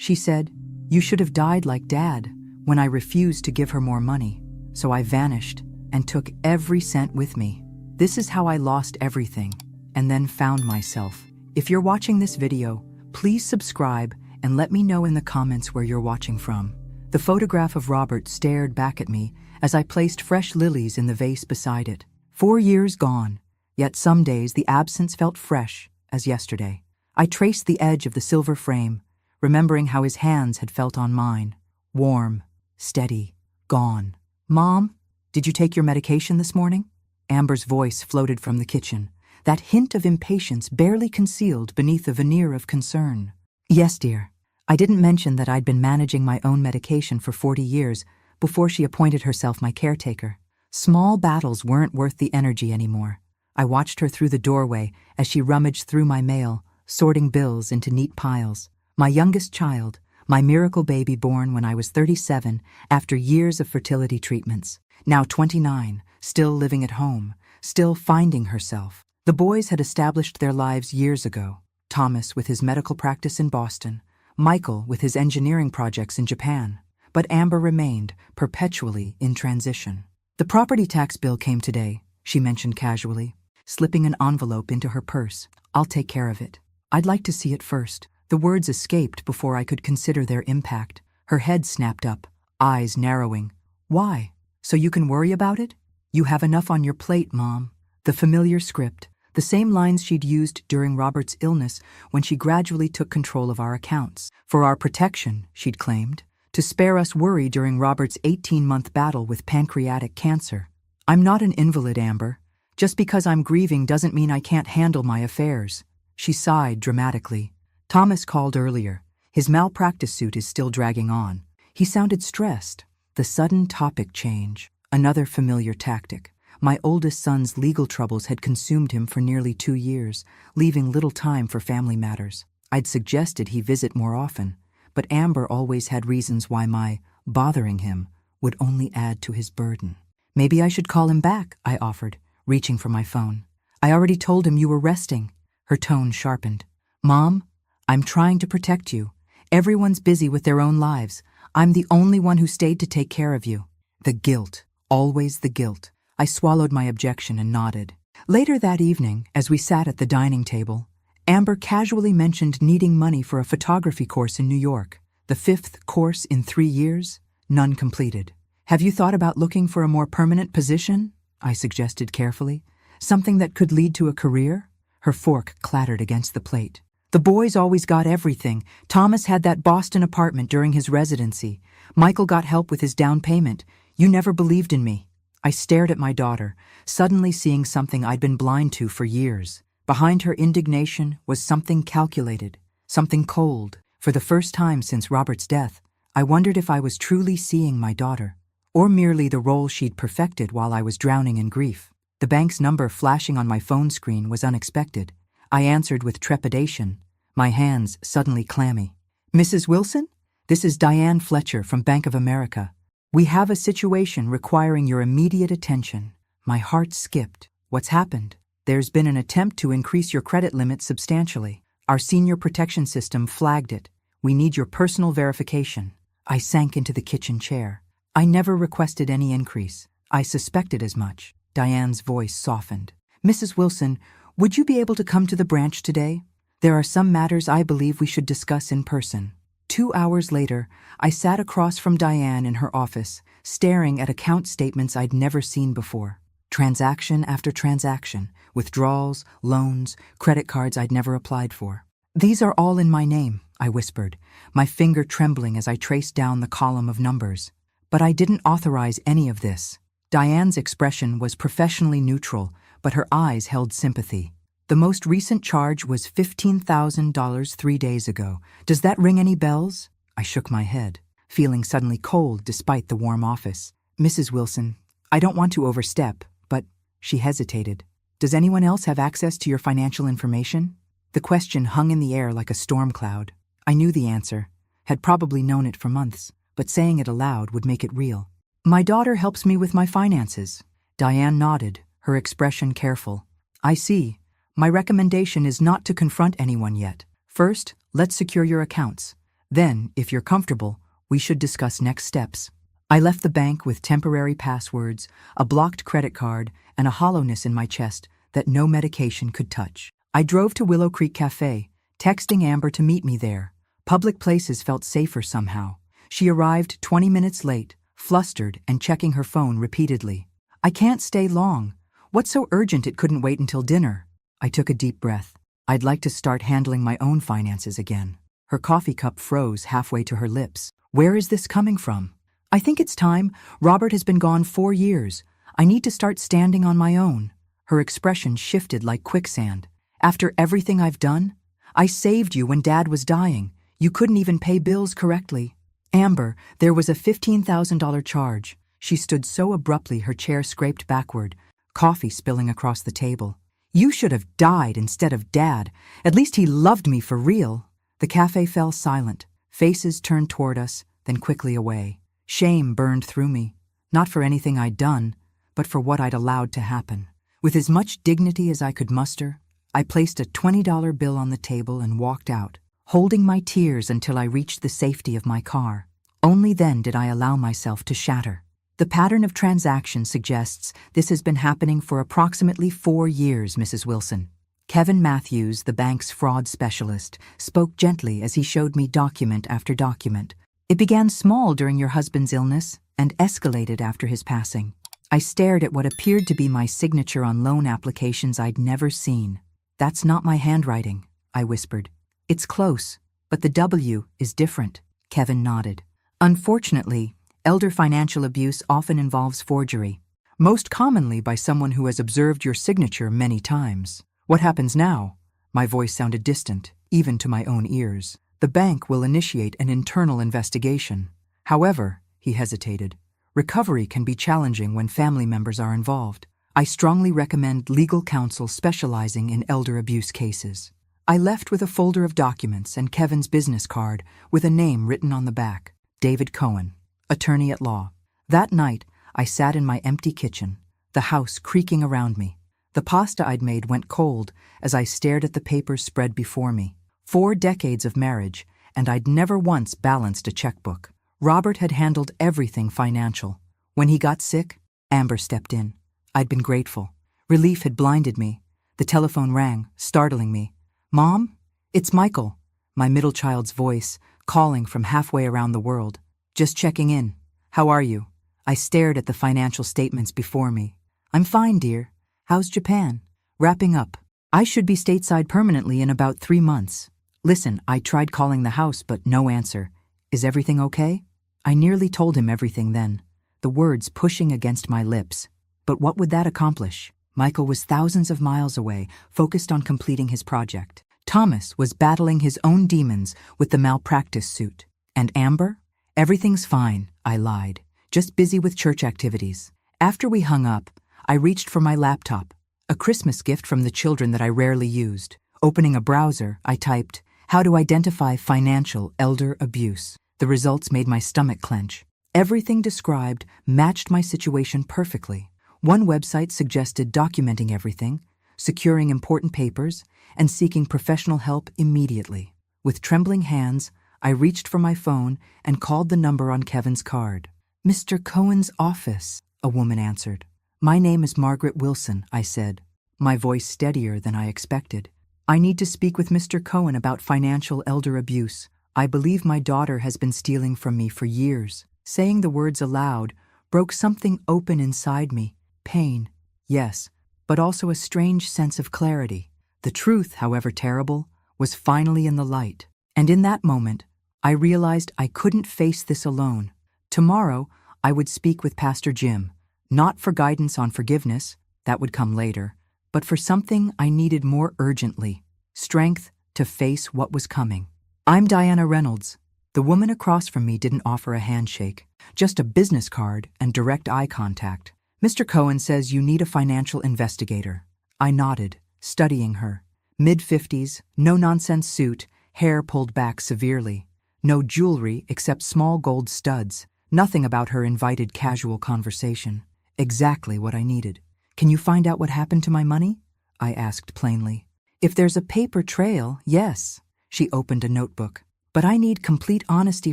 She said, "You should have died like Dad," when I refused to give her more money. So I vanished and took every cent with me. This is how I lost everything and then found myself. If you're watching this video, please subscribe and let me know in the comments where you're watching from. The photograph of Robert stared back at me as I placed fresh lilies in the vase beside it. 4 years gone, yet some days the absence felt fresh as yesterday. I traced the edge of the silver frame, remembering how his hands had felt on mine. Warm, steady, gone. "Mom, did you take your medication this morning?" Amber's voice floated from the kitchen, that hint of impatience barely concealed beneath a veneer of concern. "Yes, dear. I didn't mention that I'd been managing my own medication for 40 years before she appointed herself my caretaker. Small battles weren't worth the energy anymore." I watched her through the doorway as she rummaged through my mail, sorting bills into neat piles. My youngest child, my miracle baby born when I was 37 after years of fertility treatments. Now 29, still living at home, still finding herself. The boys had established their lives years ago. Thomas with his medical practice in Boston, Michael with his engineering projects in Japan. But Amber remained, perpetually in transition. "The property tax bill came today," she mentioned casually, slipping an envelope into her purse. "I'll take care of it. I'd like to see it first." The words escaped before I could consider their impact. Her head snapped up, eyes narrowing. "Why? So you can worry about it? You have enough on your plate, Mom." The familiar script, the same lines she'd used during Robert's illness when she gradually took control of our accounts. For our protection, she'd claimed, to spare us worry during Robert's 18-month battle with pancreatic cancer. "I'm not an invalid, Amber. Just because I'm grieving doesn't mean I can't handle my affairs." She sighed dramatically. "Thomas called earlier. His malpractice suit is still dragging on. He sounded stressed." The sudden topic change, another familiar tactic. My oldest son's legal troubles had consumed him for nearly 2 years, leaving little time for family matters. I'd suggested he visit more often, but Amber always had reasons why my bothering him would only add to his burden. "Maybe I should call him back," I offered, reaching for my phone. "I already told him you were resting." Her tone sharpened. "Mom, I'm trying to protect you. Everyone's busy with their own lives. I'm the only one who stayed to take care of you." The guilt, always the guilt. I swallowed my objection and nodded. Later that evening, as we sat at the dining table, Amber casually mentioned needing money for a photography course in New York. The 5th course in 3 years, none completed. "Have you thought about looking for a more permanent position?" I suggested carefully. "Something that could lead to a career?" Her fork clattered against the plate. "The boys always got everything. Thomas had that Boston apartment during his residency. Michael got help with his down payment. You never believed in me." I stared at my daughter, suddenly seeing something I'd been blind to for years. Behind her indignation was something calculated, something cold. For the first time since Robert's death, I wondered if I was truly seeing my daughter, or merely the role she'd perfected while I was drowning in grief. The bank's number flashing on my phone screen was unexpected. I answered with trepidation, my hands suddenly clammy. "Mrs. Wilson? This is Diane Fletcher from Bank of America. We have a situation requiring your immediate attention." My heart skipped. "What's happened?" "There's been an attempt to increase your credit limit substantially. Our senior protection system flagged it. We need your personal verification." I sank into the kitchen chair. "I never requested any increase. I suspected as much." Diane's voice softened. "Mrs. Wilson, would you be able to come to the branch today? There are some matters I believe we should discuss in person." 2 hours later, I sat across from Diane in her office, staring at account statements I'd never seen before. Transaction after transaction, withdrawals, loans, credit cards I'd never applied for. "These are all in my name," I whispered, my finger trembling as I traced down the column of numbers. "But I didn't authorize any of this." Diane's expression was professionally neutral, but her eyes held sympathy. "The most recent charge was $15,000 3 days ago. Does that ring any bells?" I shook my head, feeling suddenly cold despite the warm office. "Mrs. Wilson, I don't want to overstep, but—" She hesitated. "Does anyone else have access to your financial information?" The question hung in the air like a storm cloud. I knew the answer, had probably known it for months, but saying it aloud would make it real. "My daughter helps me with my finances." Diane nodded, her expression careful. "I see. My recommendation is not to confront anyone yet. First, let's secure your accounts. Then, if you're comfortable, we should discuss next steps. I left the bank with temporary passwords, a blocked credit card, and a hollowness in my chest that no medication could touch. I drove to Willow Creek Cafe, texting Amber to meet me there. Public places felt safer somehow. She arrived 20 minutes late, flustered and checking her phone repeatedly. I can't stay long. What's so urgent it couldn't wait until dinner? I took a deep breath. I'd like to start handling my own finances again. Her coffee cup froze halfway to her lips. Where is this coming from? I think it's time. Robert has been gone 4 years. I need to start standing on my own. Her expression shifted like quicksand. After everything I've done? I saved you when Dad was dying. You couldn't even pay bills correctly. Amber, there was a $15,000 charge. She stood so abruptly her chair scraped backward, coffee spilling across the table. You should have died instead of Dad. At least he loved me for real. The cafe fell silent. Faces turned toward us, then quickly away. Shame burned through me, not for anything I'd done, but for what I'd allowed to happen. With as much dignity as I could muster, I placed a $20 bill on the table and walked out, holding my tears until I reached the safety of my car. Only then did I allow myself to shatter. The pattern of transactions suggests this has been happening for approximately 4 years, Mrs. Wilson. Kevin Matthews, the bank's fraud specialist, spoke gently as he showed me document after document. It began small during your husband's illness and escalated after his passing. I stared at what appeared to be my signature on loan applications I'd never seen. That's not my handwriting, I whispered. It's close, but the W is different. Kevin nodded. Unfortunately, elder financial abuse often involves forgery, most commonly by someone who has observed your signature many times. What happens now? My voice sounded distant, even to my own ears. The bank will initiate an internal investigation. However, he hesitated, recovery can be challenging when family members are involved. I strongly recommend legal counsel specializing in elder abuse cases. I left with a folder of documents and Kevin's business card with a name written on the back, David Cohen, attorney at law. That night, I sat in my empty kitchen, the house creaking around me. The pasta I'd made went cold as I stared at the papers spread before me. 4 decades of marriage, and I'd never once balanced a checkbook. Robert had handled everything financial. When he got sick, Amber stepped in. I'd been grateful. Relief had blinded me. The telephone rang, startling me. Mom? It's Michael, my middle child's voice, calling from halfway around the world. Just checking in. How are you? I stared at the financial statements before me. I'm fine, dear. How's Japan? Wrapping up. I should be stateside permanently in about 3 months. Listen, I tried calling the house, but no answer. Is everything okay? I nearly told him everything then, the words pushing against my lips. But what would that accomplish? Michael was thousands of miles away, focused on completing his project. Thomas was battling his own demons with the malpractice suit. And Amber? Everything's fine, I lied. Just busy with church activities. After we hung up, I reached for my laptop, a Christmas gift from the children that I rarely used. Opening a browser, I typed, "How to identify financial elder abuse." The results made my stomach clench. Everything described matched my situation perfectly. One website suggested documenting everything, securing important papers, and seeking professional help immediately. With trembling hands, I reached for my phone and called the number on Kevin's card. "Mr. Cohen's office," a woman answered. "My name is Margaret Wilson," I said, my voice steadier than I expected. "I need to speak with Mr. Cohen about financial elder abuse. I believe my daughter has been stealing from me for years." Saying the words aloud broke something open inside me. Pain, yes, but also a strange sense of clarity. The truth, however terrible, was finally in the light. And in that moment, I realized I couldn't face this alone. Tomorrow, I would speak with Pastor Jim, not for guidance on forgiveness, that would come later, but for something I needed more urgently, strength to face what was coming. "I'm Diana Reynolds." The woman across from me didn't offer a handshake, just a business card and direct eye contact. "Mr. Cohen says you need a financial investigator." I nodded, studying her. Mid-50s, no-nonsense suit, hair pulled back severely. No jewelry except small gold studs. Nothing about her invited casual conversation. Exactly what I needed. "Can you find out what happened to my money?" I asked plainly. "If there's a paper trail, yes." She opened a notebook. But I need complete honesty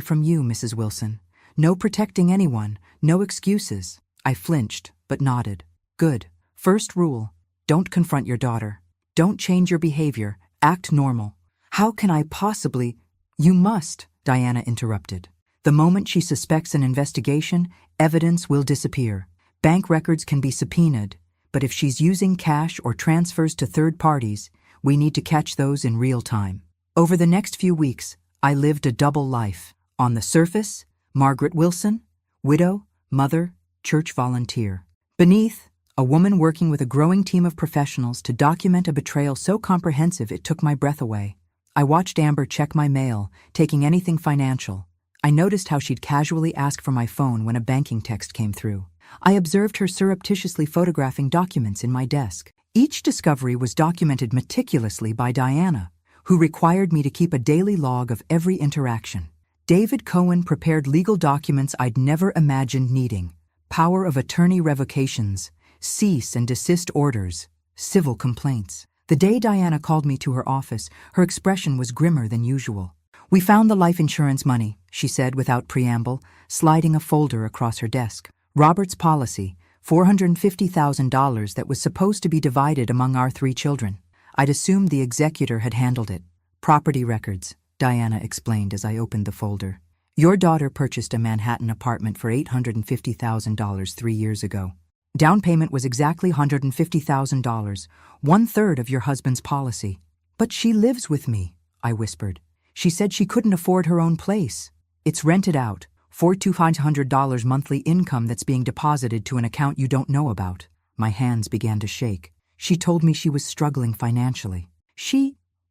from you, Mrs. Wilson. No protecting anyone, no excuses. I flinched, but nodded. Good. First rule, don't confront your daughter. Don't change your behavior. Act normal. How can I possibly— You must, Diana interrupted. The moment she suspects an investigation, evidence will disappear. Bank records can be subpoenaed, but if she's using cash or transfers to third parties, we need to catch those in real time. Over the next few weeks, I lived a double life. On the surface, Margaret Wilson, widow, mother, church volunteer. Beneath, a woman working with a growing team of professionals to document a betrayal so comprehensive it took my breath away. I watched Amber check my mail, taking anything financial. I noticed how she'd casually ask for my phone when a banking text came through. I observed her surreptitiously photographing documents in my desk. Each discovery was documented meticulously by Diana, who required me to keep a daily log of every interaction. David Cohen prepared legal documents I'd never imagined needing: power of attorney revocations, cease and desist orders, civil complaints. The day Diana called me to her office, her expression was grimmer than usual. "We found the life insurance money," she said without preamble, sliding a folder across her desk. "Robert's policy, $450,000 that was supposed to be divided among our 3 children. I'd assumed the executor had handled it. Property records," Diana explained as I opened the folder. "Your daughter purchased a Manhattan apartment for $850,000 3 years ago. Down payment was exactly $150,000, 1/3 of your husband's policy. But she lives with me," I whispered. "She said she couldn't afford her own place. It's rented out, $4,200 monthly income that's being deposited to an account you don't know about." My hands began to shake. "She told me she was struggling financially.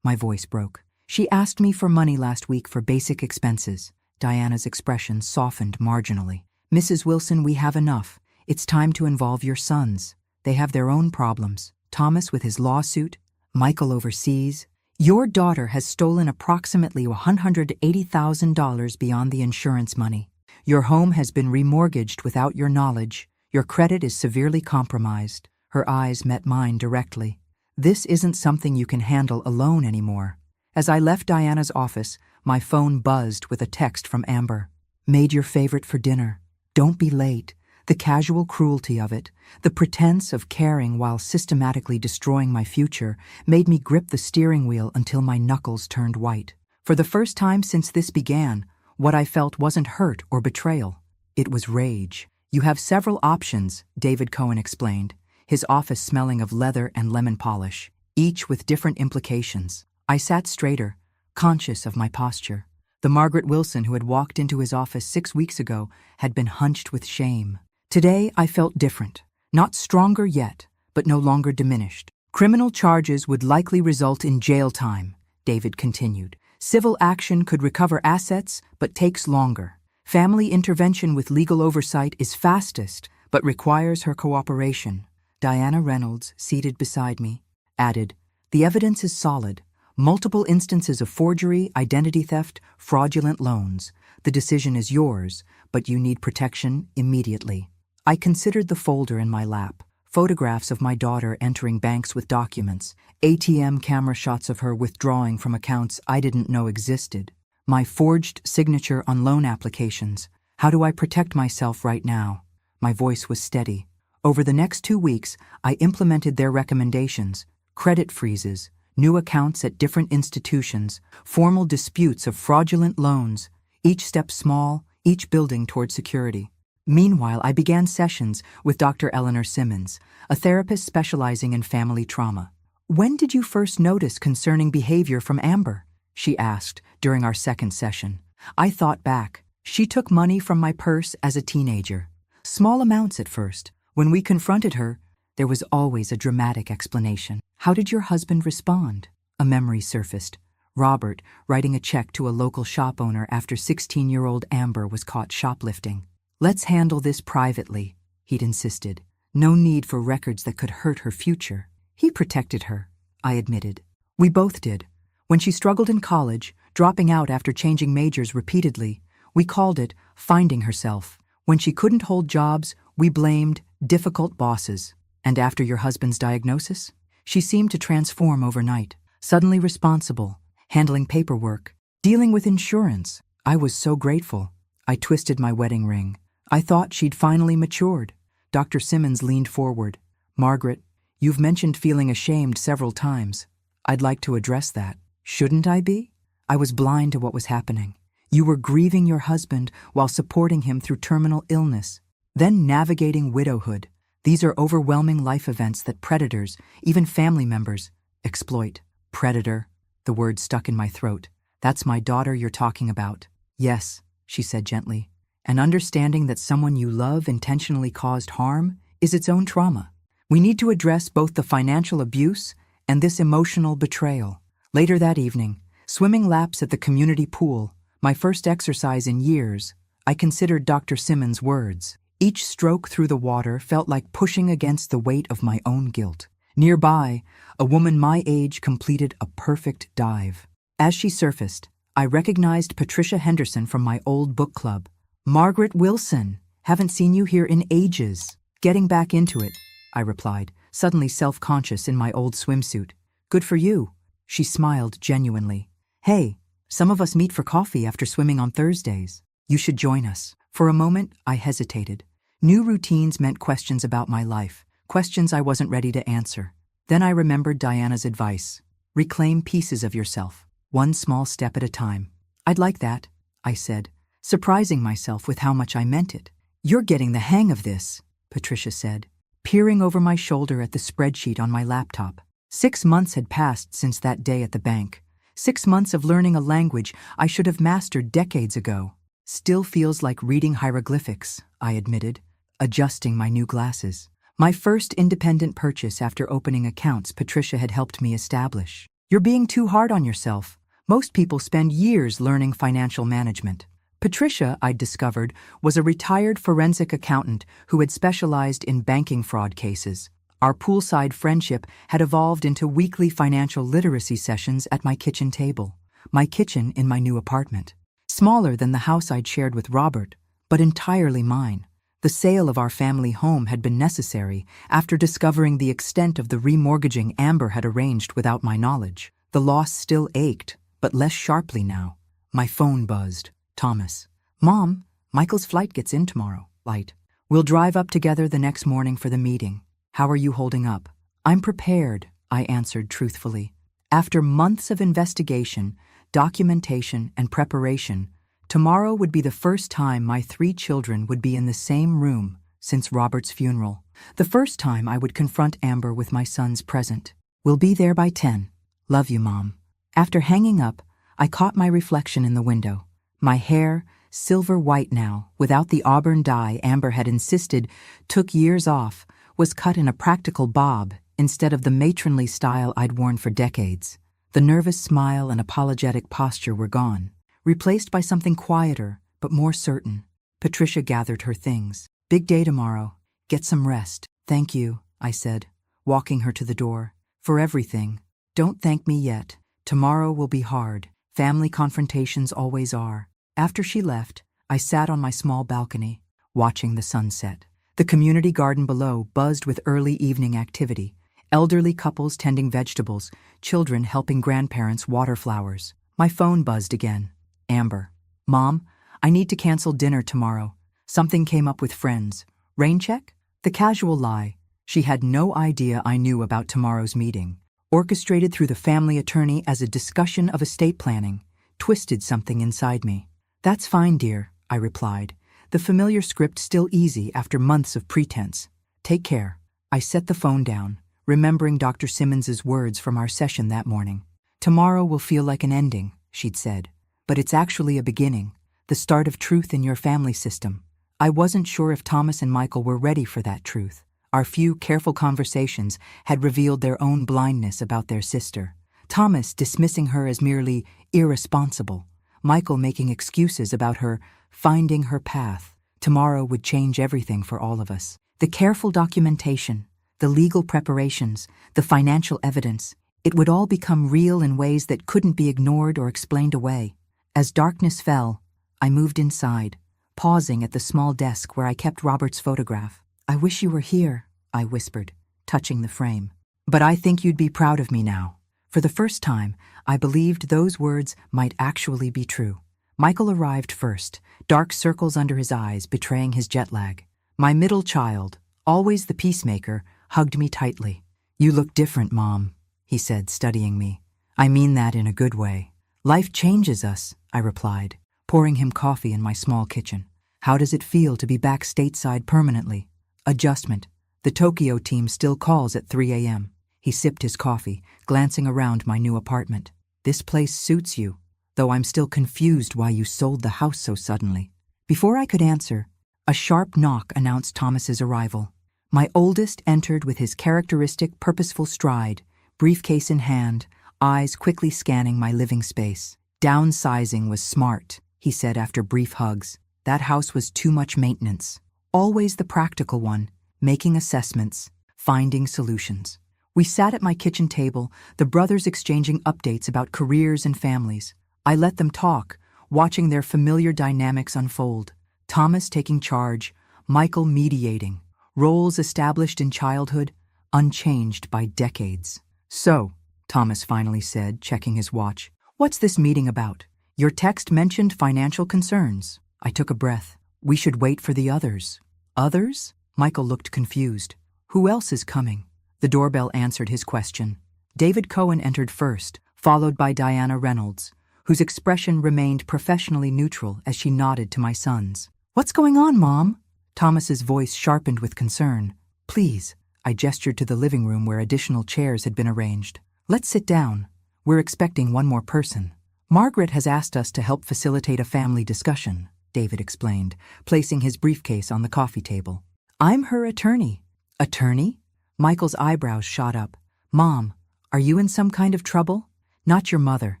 My voice broke. "She asked me for money last week for basic expenses." Diana's expression softened marginally. "Mrs. Wilson, we have enough. It's time to involve your sons. They have their own problems. Thomas with his lawsuit, Michael overseas. Your daughter has stolen approximately $180,000 beyond the insurance money. Your home has been remortgaged without your knowledge. Your credit is severely compromised." Her eyes met mine directly. "This isn't something you can handle alone anymore." As I left Diana's office, my phone buzzed with a text from Amber. "Made your favorite for dinner. Don't be late." The casual cruelty of it, the pretense of caring while systematically destroying my future, made me grip the steering wheel until my knuckles turned white. For the first time since this began, what I felt wasn't hurt or betrayal. It was rage. "You have several options," David Cohen explained, his office smelling of leather and lemon polish, each with different implications. I sat straighter, conscious of my posture. The Margaret Wilson who had walked into his office 6 weeks ago had been hunched with shame. Today I felt different. Not stronger yet, but no longer diminished. "Criminal charges would likely result in jail time," David continued. "Civil action could recover assets, but takes longer. Family intervention with legal oversight is fastest, but requires her cooperation." Diana Reynolds, seated beside me, added, "The evidence is solid. Multiple instances of forgery, identity theft, fraudulent loans. The decision is yours, but you need protection immediately." I considered the folder in my lap. Photographs of my daughter entering banks with documents, ATM camera shots of her withdrawing from accounts I didn't know existed, my forged signature on loan applications. How do I protect myself right now? My voice was steady. Over the next 2 weeks, I implemented their recommendations: credit freezes, new accounts at different institutions, formal disputes of fraudulent loans, each step small, each building toward security. Meanwhile, I began sessions with Dr. Eleanor Simmons, a therapist specializing in family trauma. "When did you first notice concerning behavior from Amber?" she asked during our second session. I thought back. She took money from my purse as a teenager. Small amounts at first. When we confronted her, there was always a dramatic explanation. "How did your husband respond?" A memory surfaced. Robert writing a check to a local shop owner after 16-year-old Amber was caught shoplifting. "Let's handle this privately," he'd insisted. No need for records that could hurt her future. He protected her, I admitted. We both did. When she struggled in college, dropping out after changing majors repeatedly, we called it finding herself. When she couldn't hold jobs, we blamed difficult bosses. And after your husband's diagnosis, she seemed to transform overnight, suddenly responsible, handling paperwork, Dealing with insurance. I was so grateful. I twisted my wedding ring. I thought she'd finally matured. Dr. Simmons leaned forward. Margaret, you've mentioned feeling ashamed several times. I'd like to address that. Shouldn't I be? I was blind to what was happening. You were grieving your husband while supporting him through terminal illness, then navigating widowhood. These are overwhelming life events that predators, even family members, exploit. Predator. The word stuck in my throat. That's my daughter you're talking about. Yes, she said gently. And understanding that someone you love intentionally caused harm is its own trauma. We need to address both the financial abuse and this emotional betrayal. Later that evening, swimming laps at the community pool, my first exercise in years, I considered Dr. Simmons' words. Each stroke through the water felt like pushing against the weight of my own guilt. Nearby, a woman my age completed a perfect dive. As she surfaced, I recognized Patricia Henderson from my old book club. Margaret Wilson, haven't seen you here in ages. Getting back into it, I replied, suddenly self-conscious in my old swimsuit. Good for you. She smiled genuinely. Hey, some of us meet for coffee after swimming on Thursdays. You should join us. For a moment, I hesitated. New routines meant questions about my life, questions I wasn't ready to answer. Then I remembered Diana's advice. Reclaim pieces of yourself, one small step at a time. I'd like that, I said, surprising myself with how much I meant it. You're getting the hang of this, Patricia said, peering over my shoulder at the spreadsheet on my laptop. 6 months had passed since that day at the bank. 6 months of learning a language I should have mastered decades ago. Still feels like reading hieroglyphics, I admitted, adjusting my new glasses. My first independent purchase after opening accounts Patricia had helped me establish. You're being too hard on yourself. Most people spend years learning financial management. Patricia, I'd discovered, was a retired forensic accountant who had specialized in banking fraud cases. Our poolside friendship had evolved into weekly financial literacy sessions at my kitchen table. My kitchen in my new apartment. Smaller than the house I'd shared with Robert, but entirely mine. The sale of our family home had been necessary after discovering the extent of the remortgaging Amber had arranged without my knowledge. The loss still ached, but less sharply now. My phone buzzed. Thomas. Mom, Michael's flight gets in tomorrow. Light. We'll drive up together the next morning for the meeting. How are you holding up? I'm prepared, I answered truthfully. After months of investigation, documentation, and preparation, tomorrow would be the first time my 3 children would be in the same room since Robert's funeral. The first time I would confront Amber with my son's present. We'll be there by 10. Love you, Mom. After hanging up, I caught my reflection in the window. My hair, silver white now, without the auburn dye Amber had insisted took years off, was cut in a practical bob instead of the matronly style I'd worn for decades. The nervous smile and apologetic posture were gone, replaced by something quieter, but more certain. Patricia gathered her things. Big day tomorrow. Get some rest. Thank you, I said, walking her to the door. For everything. Don't thank me yet. Tomorrow will be hard. Family confrontations always are. After she left, I sat on my small balcony, watching the sunset. The community garden below buzzed with early evening activity. Elderly couples tending vegetables, children helping grandparents water flowers. My phone buzzed again. Amber. Mom, I need to cancel dinner tomorrow. Something came up with friends. Rain check? The casual lie. She had no idea I knew about tomorrow's meeting. Orchestrated through the family attorney as a discussion of estate planning, twisted something inside me. That's fine, dear, I replied, the familiar script still easy after months of pretense. Take care. I set the phone down, remembering Dr. Simmons's words from our session that morning. Tomorrow will feel like an ending, she'd said, but it's actually a beginning, the start of truth in your family system. I wasn't sure if Thomas and Michael were ready for that truth. Our few careful conversations had revealed their own blindness about their sister. Thomas dismissing her as merely irresponsible. Michael making excuses about her finding her path. Tomorrow would change everything for all of us. The careful documentation, the legal preparations, the financial evidence, it would all become real in ways that couldn't be ignored or explained away. As darkness fell, I moved inside, pausing at the small desk where I kept Robert's photograph. I wish you were here, I whispered, touching the frame. But I think you'd be proud of me now. For the first time, I believed those words might actually be true. Michael arrived first, dark circles under his eyes betraying his jet lag. My middle child, always the peacemaker, hugged me tightly. "You look different, Mom," he said, studying me. "I mean that in a good way." "Life changes us," I replied, pouring him coffee in my small kitchen. "How does it feel to be back stateside permanently?" "Adjustment. The Tokyo team still calls at 3 a.m. He sipped his coffee, glancing around my new apartment. "This place suits you, though I'm still confused why you sold the house so suddenly." Before I could answer, a sharp knock announced Thomas's arrival. My oldest entered with his characteristic purposeful stride, briefcase in hand, eyes quickly scanning my living space. "Downsizing was smart," he said after brief hugs. "That house was too much maintenance." Always the practical one, making assessments, finding solutions. We sat at my kitchen table, the brothers exchanging updates about careers and families. I let them talk, watching their familiar dynamics unfold. Thomas taking charge, Michael mediating, roles established in childhood, unchanged by decades. "So," Thomas finally said, checking his watch, "what's this meeting about? Your text mentioned financial concerns." I took a breath. "We should wait for the others." "Others?" Michael looked confused. "Who else is coming?" The doorbell answered his question. David Cohen entered first, followed by Diana Reynolds, whose expression remained professionally neutral as she nodded to my sons. "What's going on, Mom?" Thomas's voice sharpened with concern. "Please," I gestured to the living room where additional chairs had been arranged. "Let's sit down. We're expecting one more person." "Margaret has asked us to help facilitate a family discussion," David explained, placing his briefcase on the coffee table. "I'm her attorney." "Attorney?" Michael's eyebrows shot up. "Mom, are you in some kind of trouble?" "Not your mother,"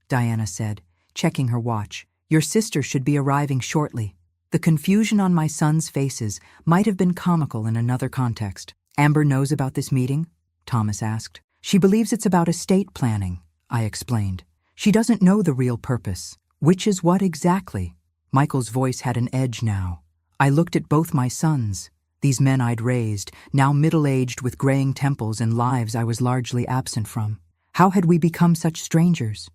Diana said, checking her watch. "Your sister should be arriving shortly." The confusion on my sons' faces might have been comical in another context. "Amber knows about this meeting?" Thomas asked. "She believes it's about estate planning," I explained. "She doesn't know the real purpose." "Which is what exactly?" Michael's voice had an edge now. I looked at both my sons, these men I'd raised, now middle-aged with graying temples and lives I was largely absent from. How had we become such strangers?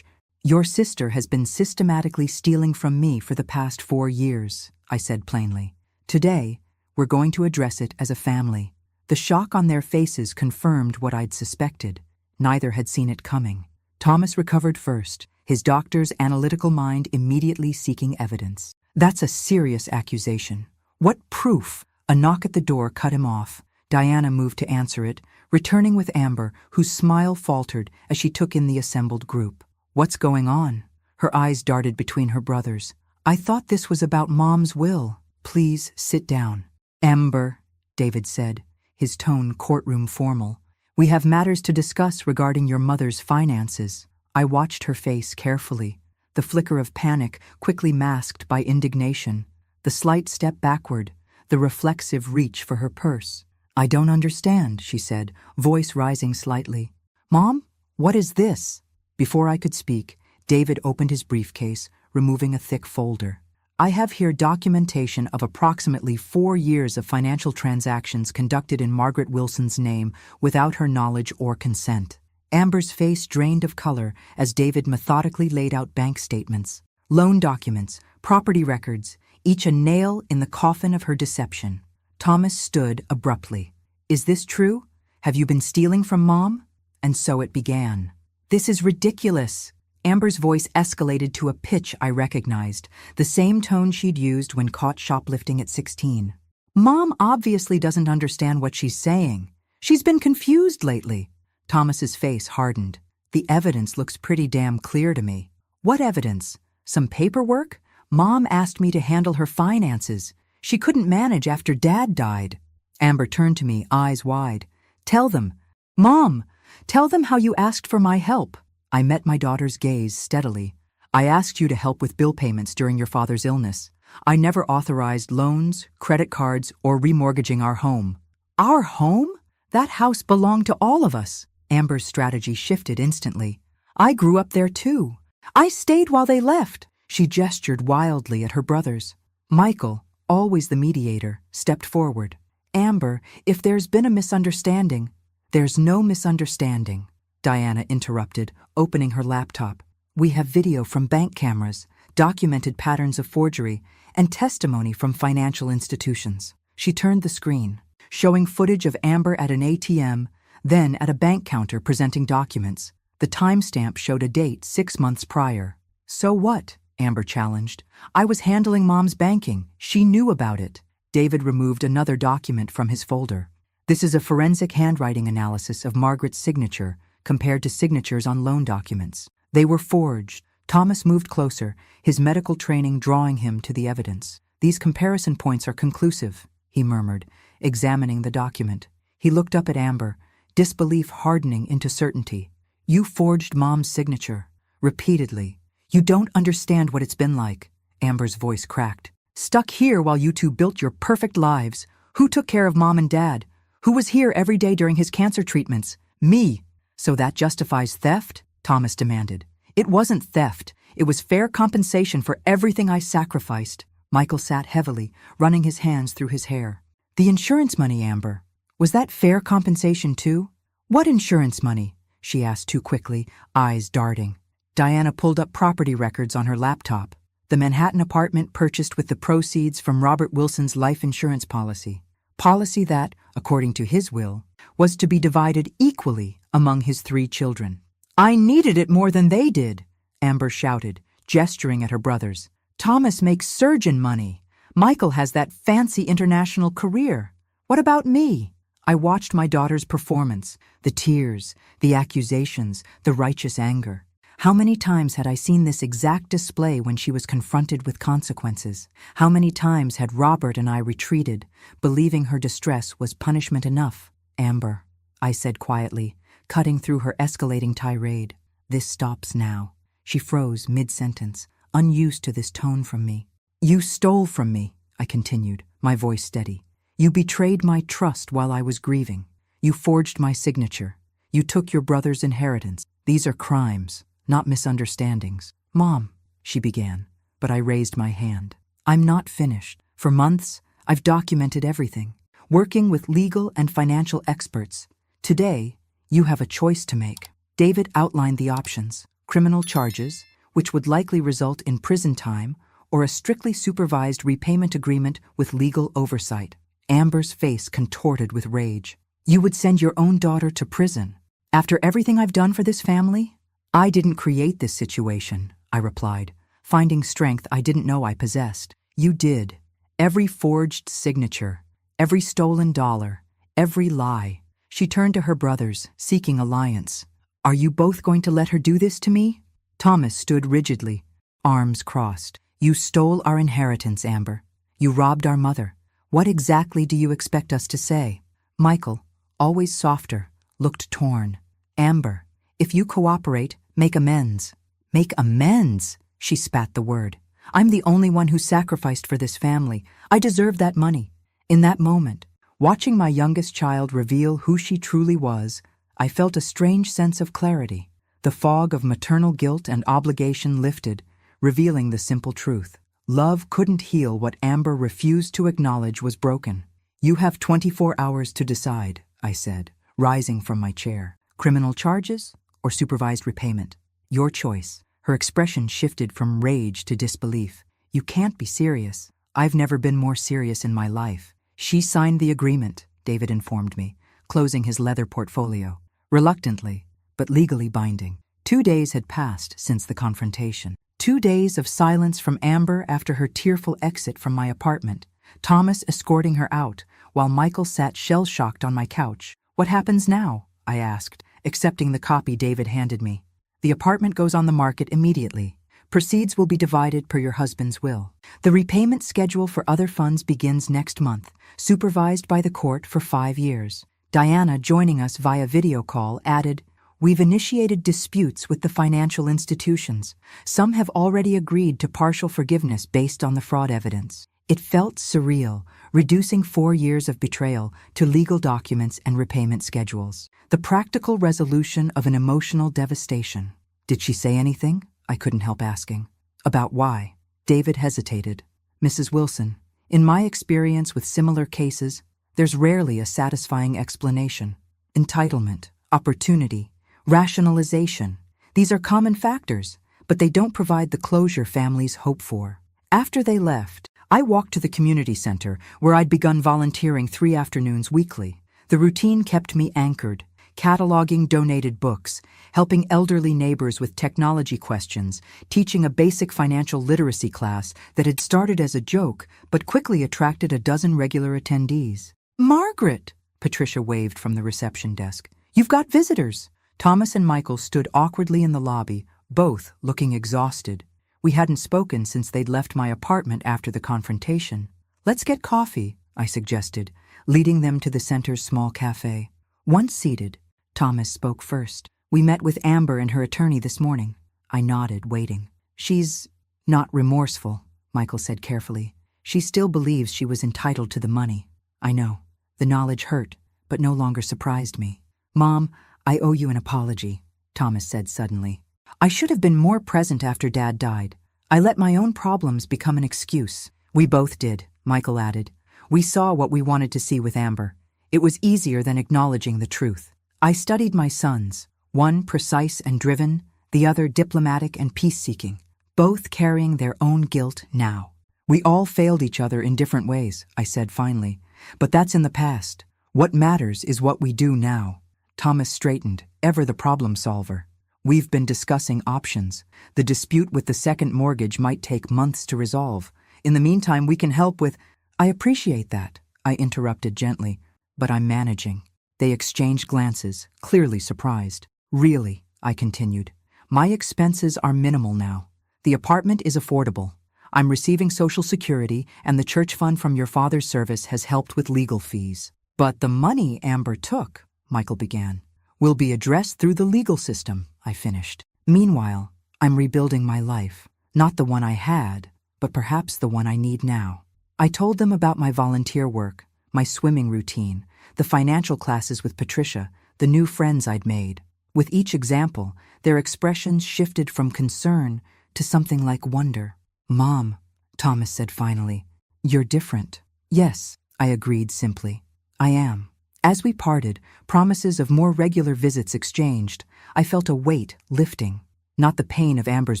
"Your sister has been systematically stealing from me for the past 4 years, I said plainly. "Today, we're going to address it as a family." The shock on their faces confirmed what I'd suspected. Neither had seen it coming. Thomas recovered first, his doctor's analytical mind immediately seeking evidence. "That's a serious accusation. What proof?" A knock at the door cut him off. Diana moved to answer it, returning with Amber, whose smile faltered as she took in the assembled group. "What's going on?" Her eyes darted between her brothers. "I thought this was about Mom's will." "Please sit down." "Amber," David said, his tone courtroom formal, "we have matters to discuss regarding your mother's finances." I watched her face carefully, the flicker of panic quickly masked by indignation, the slight step backward, the reflexive reach for her purse. "I don't understand," she said, voice rising slightly. "Mom, what is this?" Before I could speak, David opened his briefcase, removing a thick folder. "I have here documentation of approximately 4 years of financial transactions conducted in Margaret Wilson's name without her knowledge or consent." Amber's face drained of color as David methodically laid out bank statements, loan documents, property records, each a nail in the coffin of her deception. Thomas stood abruptly. "Is this true? Have you been stealing from Mom?" And so it began. "This is ridiculous." Amber's voice escalated to a pitch I recognized, the same tone she'd used when caught shoplifting at 16. "Mom obviously doesn't understand what she's saying. She's been confused lately." Thomas's face hardened. "The evidence looks pretty damn clear to me." "What evidence? Some paperwork? Mom asked me to handle her finances. She couldn't manage after Dad died." Amber turned to me, eyes wide. "Tell them. Mom, tell them how you asked for my help." I met my daughter's gaze steadily. "I asked you to help with bill payments during your father's illness. I never authorized loans, credit cards, or remortgaging our home." "Our home? That house belonged to all of us." Amber's strategy shifted instantly. "I grew up there too. I stayed while they left." She gestured wildly at her brothers. Michael, always the mediator, stepped forward. "Amber, if there's been a misunderstanding..." "There's no misunderstanding." Diana interrupted, opening her laptop. "We have video from bank cameras, documented patterns of forgery, and testimony from financial institutions." She turned the screen, showing footage of Amber at an ATM, then at a bank counter presenting documents. The timestamp showed a date 6 months prior. "So what?" Amber challenged. "I was handling Mom's banking. She knew about it." David removed another document from his folder. "This is a forensic handwriting analysis of Margaret's signature compared to signatures on loan documents. They were forged." Thomas moved closer, his medical training drawing him to the evidence. "These comparison points are conclusive," he murmured, examining the document. He looked up at Amber, disbelief hardening into certainty. "You forged Mom's signature. Repeatedly. You don't understand what it's been like." Amber's voice cracked. "Stuck here while you two built your perfect lives. Who took care of Mom and Dad? Who was here every day during his cancer treatments? Me. So that justifies theft?" Thomas demanded. "It wasn't theft. It was fair compensation for everything I sacrificed." Michael sat heavily, running his hands through his hair. "The insurance money, Amber. Was that fair compensation too?" "What insurance money?" she asked too quickly, eyes darting. Diana pulled up property records on her laptop. The Manhattan apartment purchased with the proceeds from Robert Wilson's life insurance policy. Policy that, according to his will, was to be divided equally among his 3 children. "I needed it more than they did," Amber shouted, gesturing at her brothers. "Thomas makes surgeon money. Michael has that fancy international career. What about me?" I watched my daughter's performance, the tears, the accusations, the righteous anger. How many times had I seen this exact display when she was confronted with consequences? How many times had Robert and I retreated, believing her distress was punishment enough? "Amber," I said quietly, cutting through her escalating tirade. "This stops now." She froze mid-sentence, unused to this tone from me. "You stole from me," I continued, my voice steady. "You betrayed my trust while I was grieving. You forged my signature. You took your brother's inheritance. These are crimes, not misunderstandings." "Mom," she began, but I raised my hand. "I'm not finished. For months, I've documented everything, working with legal and financial experts. Today, you have a choice to make." David outlined the options: criminal charges, which would likely result in prison time, or a strictly supervised repayment agreement with legal oversight. Amber's face contorted with rage. "You would send your own daughter to prison? After everything I've done for this family?" "I didn't create this situation," I replied, finding strength I didn't know I possessed. "You did. Every forged signature, every stolen dollar, every lie." She turned to her brothers, seeking alliance. "Are you both going to let her do this to me?" Thomas stood rigidly, arms crossed. "You stole our inheritance, Amber. You robbed our mother. What exactly do you expect us to say?" Michael, always softer, looked torn. "Amber, if you cooperate, make amends." "Make amends?" She spat the word. "I'm the only one who sacrificed for this family. I deserve that money." In that moment, watching my youngest child reveal who she truly was, I felt a strange sense of clarity. The fog of maternal guilt and obligation lifted, revealing the simple truth. Love couldn't heal what Amber refused to acknowledge was broken. "You have 24 hours to decide," I said, rising from my chair. "Criminal charges or supervised repayment? Your choice." Her expression shifted from rage to disbelief. "You can't be serious." "I've never been more serious in my life." "She signed the agreement," David informed me, closing his leather portfolio. Reluctantly, but legally binding. 2 days had passed since the confrontation. 2 days of silence from Amber after her tearful exit from my apartment, Thomas escorting her out, while Michael sat shell-shocked on my couch. "What happens now?" I asked, accepting the copy David handed me. "The apartment goes on the market immediately. Proceeds will be divided per your husband's will. The repayment schedule for other funds begins next month, supervised by the court for 5 years. Diana, joining us via video call, added, "We've initiated disputes with the financial institutions. Some have already agreed to partial forgiveness based on the fraud evidence." It felt surreal, reducing 4 years of betrayal to legal documents and repayment schedules. The practical resolution of an emotional devastation. "Did she say anything?" I couldn't help asking. "About why?" David hesitated. "Mrs. Wilson, in my experience with similar cases, there's rarely a satisfying explanation. Entitlement, opportunity, rationalization. These are common factors, but they don't provide the closure families hope for. After they left, I walked to the community center where I'd begun volunteering 3 afternoons weekly. The routine kept me anchored, cataloging donated books, helping elderly neighbors with technology questions, teaching a basic financial literacy class that had started as a joke but quickly attracted a dozen regular attendees. "Margaret!" Patricia waved from the reception desk. "You've got visitors!" Thomas and Michael stood awkwardly in the lobby, both looking exhausted. We hadn't spoken since they'd left my apartment after the confrontation. "Let's get coffee," I suggested, leading them to the center's small cafe. Once seated, Thomas spoke first. "We met with Amber and her attorney this morning." I nodded, waiting. "She's not remorseful," Michael said carefully. "She still believes she was entitled to the money." I know. The knowledge hurt, but no longer surprised me. "Mom, I owe you an apology," Thomas said suddenly. "I should have been more present after Dad died. I let my own problems become an excuse." "We both did," Michael added. "We saw what we wanted to see with Amber. It was easier than acknowledging the truth." I studied my sons, one precise and driven, the other diplomatic and peace-seeking, both carrying their own guilt now. "We all failed each other in different ways," I said finally, "but that's in the past. What matters is what we do now." Thomas straightened, ever the problem solver. "We've been discussing options. The dispute with the second mortgage might take months to resolve. In the meantime, we can help with—" "I appreciate that," I interrupted gently, "but I'm managing." They exchanged glances, clearly surprised. "Really," I continued, "my expenses are minimal now. The apartment is affordable. I'm receiving Social Security, and the church fund from your father's service has helped with legal fees." "But the money Amber took," Michael began, "will be addressed through the legal system," I finished. "Meanwhile, I'm rebuilding my life. Not the one I had, but perhaps the one I need now." I told them about my volunteer work, my swimming routine, the financial classes with Patricia, the new friends I'd made. With each example, their expressions shifted from concern to something like wonder. "Mom," Thomas said finally, "you're different." "Yes," I agreed simply. "I am." As we parted, promises of more regular visits exchanged, I felt a weight lifting. Not the pain of Amber's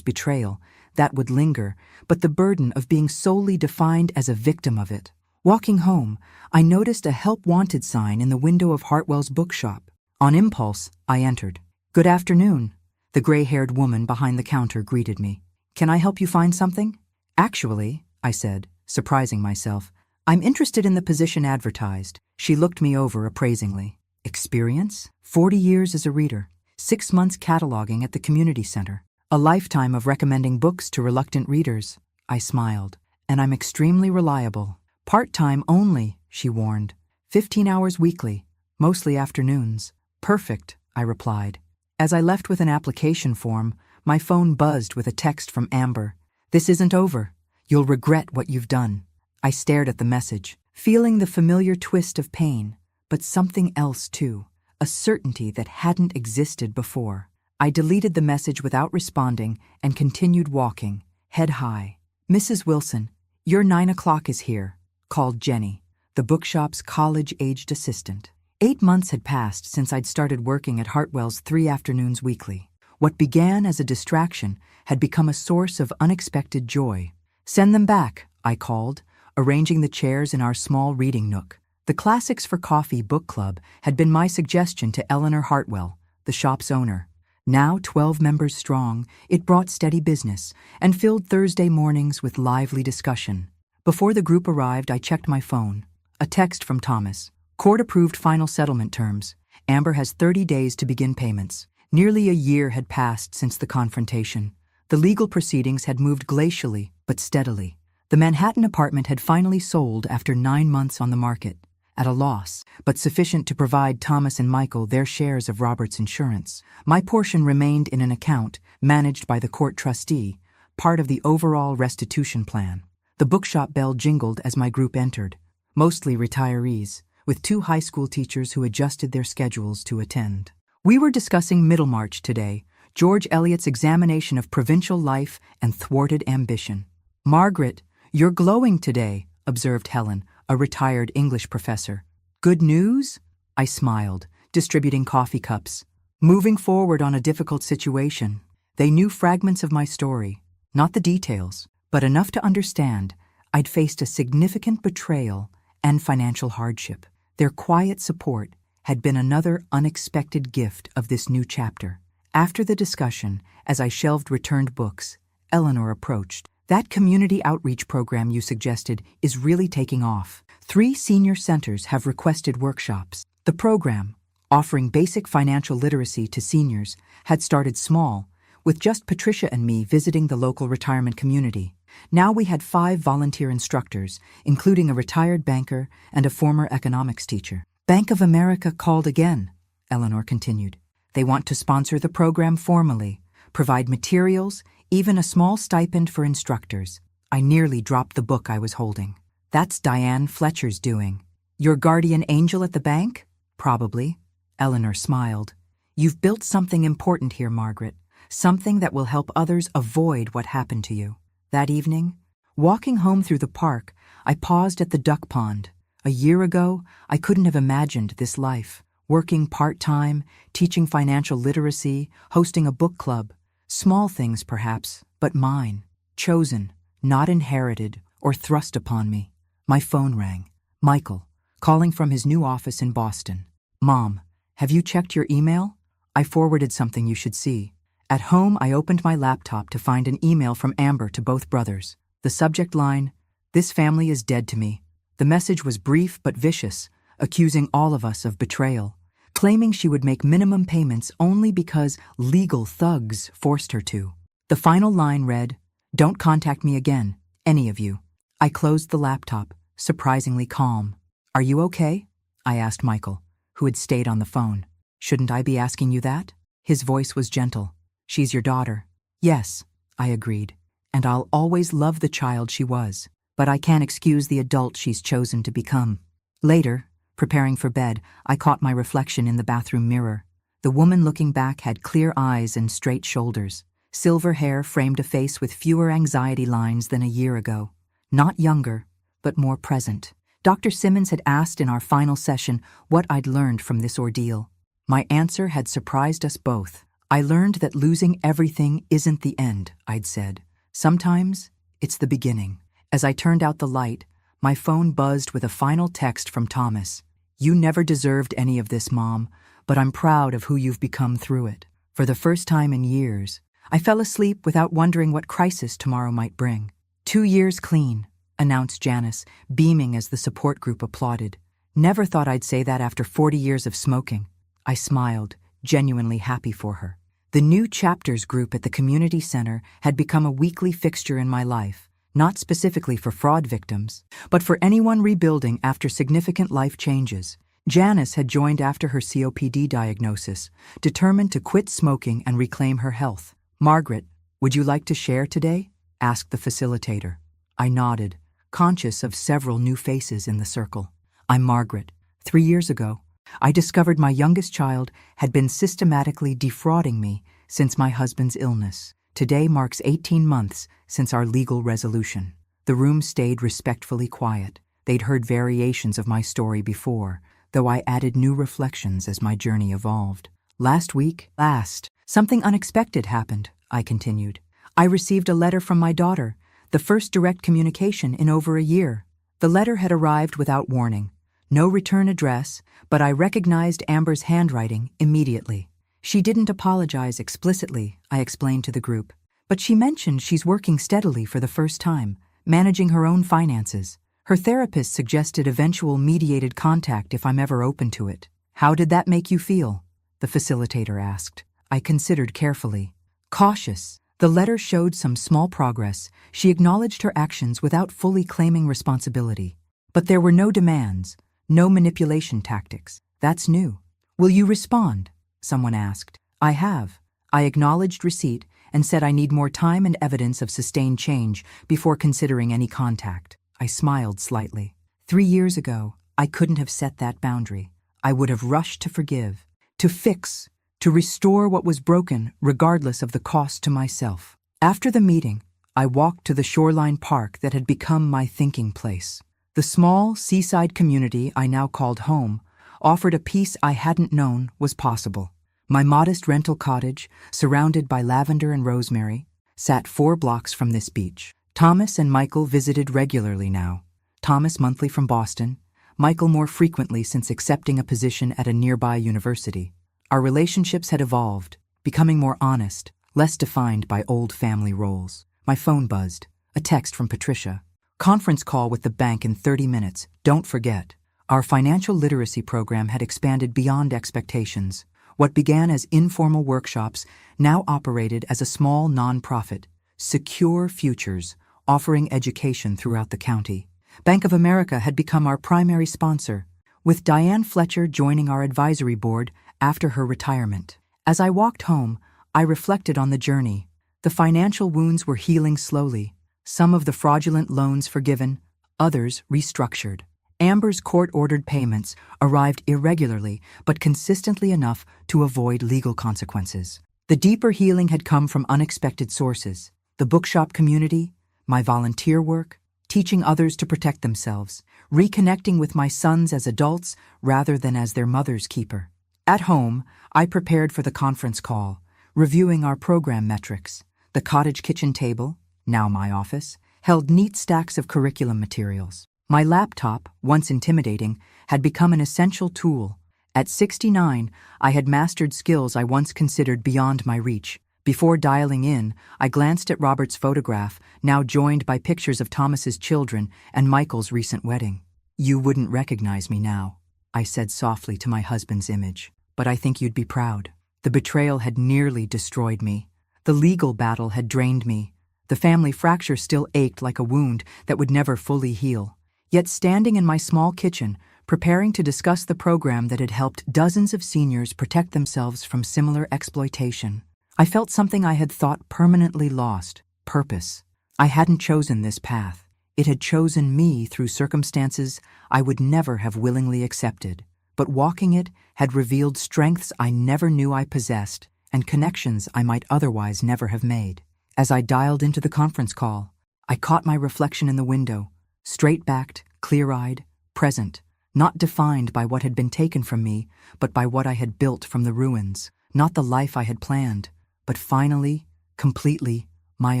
betrayal, that would linger, but the burden of being solely defined as a victim of it. Walking home, I noticed a help wanted sign in the window of Hartwell's bookshop. On impulse, I entered. "Good afternoon." The gray-haired woman behind the counter greeted me. "Can I help you find something?" "Actually," I said, surprising myself, "I'm interested in the position advertised." She looked me over appraisingly. "Experience? 40 years as a reader, 6 months cataloging at the community center, a lifetime of recommending books to reluctant readers." I smiled. "And I'm extremely reliable." "Part-time only," she warned. 15 hours weekly, mostly afternoons." "Perfect," I replied. As I left with an application form, my phone buzzed with a text from Amber. "This isn't over. You'll regret what you've done." I stared at the message, feeling the familiar twist of pain, but something else too, a certainty that hadn't existed before. I deleted the message without responding and continued walking, head high. "Mrs. Wilson, your 9 o'clock is here," called Jenny, the bookshop's college-aged assistant. 8 months had passed since I'd started working at Hartwell's 3 afternoons weekly. What began as a distraction had become a source of unexpected joy. "Send them back," I called, arranging the chairs in our small reading nook. The Classics for Coffee book club had been my suggestion to Eleanor Hartwell, the shop's owner. Now 12 members strong, it brought steady business and filled Thursday mornings with lively discussion. Before the group arrived, I checked my phone. A text from Thomas. "Court-approved final settlement terms. Amber has 30 days to begin payments." Nearly a year had passed since the confrontation. The legal proceedings had moved glacially, but steadily. The Manhattan apartment had finally sold after 9 months on the market, at a loss, but sufficient to provide Thomas and Michael their shares of Robert's insurance. My portion remained in an account managed by the court trustee, part of the overall restitution plan. The bookshop bell jingled as my group entered, mostly retirees, with 2 high school teachers who adjusted their schedules to attend. We were discussing Middlemarch today, George Eliot's examination of provincial life and thwarted ambition. "Margaret, you're glowing today," observed Helen, a retired English professor. "Good news?" I smiled, distributing coffee cups. moving forward on a difficult situation. They knew fragments of my story, not the details, but enough to understand I'd faced a significant betrayal and financial hardship. Their quiet support had been another unexpected gift of this new chapter. After the discussion, as I shelved returned books, Eleanor approached. That community outreach program you suggested is really taking off. 3 senior centers have requested workshops. The program, offering basic financial literacy to seniors, had started small, with just Patricia and me visiting the local retirement community. Now we had 5 volunteer instructors, including a retired banker and a former economics teacher. Bank of America called again, Eleanor continued. They want to sponsor the program formally, provide materials, even a small stipend for instructors. I nearly dropped the book I was holding. That's Diane Fletcher's doing. Your guardian angel at the bank? Probably. Eleanor smiled. You've built something important here, Margaret. Something that will help others avoid what happened to you. That evening, walking home through the park, I paused at the duck pond. A year ago, I couldn't have imagined this life. Working part-time, teaching financial literacy, hosting a book club. Small things, perhaps, but mine. Chosen, not inherited or thrust upon me. My phone rang. Michael, calling from his new office in Boston. Mom, have you checked your email? I forwarded something you should see. At home, I opened my laptop to find an email from Amber to both brothers. The subject line, "This family is dead to me." The message was brief but vicious, accusing all of us of betrayal, claiming she would make minimum payments only because legal thugs forced her to. The final line read, "Don't contact me again, any of you." I closed the laptop, surprisingly calm. "Are you okay?" I asked Michael, who had stayed on the phone. "Shouldn't I be asking you that?" His voice was gentle. "She's your daughter." "Yes," I agreed, "and I'll always love the child she was, but I can't excuse the adult she's chosen to become." Later, preparing for bed, I caught my reflection in the bathroom mirror. The woman looking back had clear eyes and straight shoulders. Silver hair framed a face with fewer anxiety lines than a year ago. Not younger, but more present. Dr. Simmons had asked in our final session what I'd learned from this ordeal. My answer had surprised us both. I learned that losing everything isn't the end, I'd said. Sometimes, it's the beginning. As I turned out the light, my phone buzzed with a final text from Thomas. "You never deserved any of this, Mom, but I'm proud of who you've become through it." For the first time in years, I fell asleep without wondering what crisis tomorrow might bring. 2 years clean, announced Janice, beaming as the support group applauded. Never thought I'd say that after 40 years of smoking. I smiled, genuinely happy for her. The new chapters group at the community center had become a weekly fixture in my life, not specifically for fraud victims, but for anyone rebuilding after significant life changes. Janice had joined after her COPD diagnosis, determined to quit smoking and reclaim her health. "Margaret, would you like to share today?" asked the facilitator. I nodded, conscious of several new faces in the circle. "I'm Margaret. 3 years ago, I discovered my youngest child had been systematically defrauding me since my husband's illness. Today marks 18 months since our legal resolution." The room stayed respectfully quiet. They'd heard variations of my story before, though I added new reflections as my journey evolved. Last, something unexpected happened, I continued. I received a letter from my daughter, the first direct communication in over a year. The letter had arrived without warning. No return address, but I recognized Amber's handwriting immediately. She didn't apologize explicitly, I explained to the group, but she mentioned she's working steadily for the first time, managing her own finances. Her therapist suggested eventual mediated contact if I'm ever open to it. "How did that make you feel?" the facilitator asked. I considered carefully. Cautious. The letter showed some small progress. She acknowledged her actions without fully claiming responsibility. But there were no demands, no manipulation tactics. That's new. "Will you respond?" someone asked. I have. I acknowledged receipt and said I need more time and evidence of sustained change before considering any contact. I smiled slightly. 3 years ago, I couldn't have set that boundary. I would have rushed to forgive, to fix, to restore what was broken regardless of the cost to myself. After the meeting, I walked to the shoreline park that had become my thinking place. The small seaside community I now called home offered a peace I hadn't known was possible. My modest rental cottage, surrounded by lavender and rosemary, sat 4 blocks from this beach. Thomas and Michael visited regularly now. Thomas monthly from Boston, Michael more frequently since accepting a position at a nearby university. Our relationships had evolved, becoming more honest, less defined by old family roles. My phone buzzed. A text from Patricia. Conference call with the bank in 30 minutes. Don't forget. Our financial literacy program had expanded beyond expectations. What began as informal workshops now operated as a small nonprofit, Secure Futures, offering education throughout the county. Bank of America had become our primary sponsor, with Diane Fletcher joining our advisory board after her retirement. As I walked home, I reflected on the journey. The financial wounds were healing slowly, some of the fraudulent loans forgiven, others restructured. Amber's court-ordered payments arrived irregularly but consistently enough to avoid legal consequences. The deeper healing had come from unexpected sources: the bookshop community, my volunteer work, teaching others to protect themselves, reconnecting with my sons as adults rather than as their mother's keeper. At home, I prepared for the conference call, reviewing our program metrics. The cottage kitchen table, now my office, held neat stacks of curriculum materials. My laptop, once intimidating, had become an essential tool. At 69, I had mastered skills I once considered beyond my reach. Before dialing in, I glanced at Robert's photograph, now joined by pictures of Thomas's children and Michael's recent wedding. "You wouldn't recognize me now," I said softly to my husband's image, "but I think you'd be proud." The betrayal had nearly destroyed me. The legal battle had drained me. The family fracture still ached like a wound that would never fully heal. Yet standing in my small kitchen, preparing to discuss the program that had helped dozens of seniors protect themselves from similar exploitation, I felt something I had thought permanently lost: purpose. I hadn't chosen this path. It had chosen me through circumstances I would never have willingly accepted. But walking it had revealed strengths I never knew I possessed and connections I might otherwise never have made. As I dialed into the conference call, I caught my reflection in the window, straight-backed, clear-eyed, present, not defined by what had been taken from me, but by what I had built from the ruins. Not the life I had planned, but finally, completely, my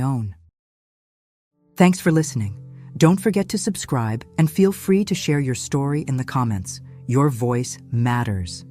own. Thanks for listening. Don't forget to subscribe and feel free to share your story in the comments. Your voice matters.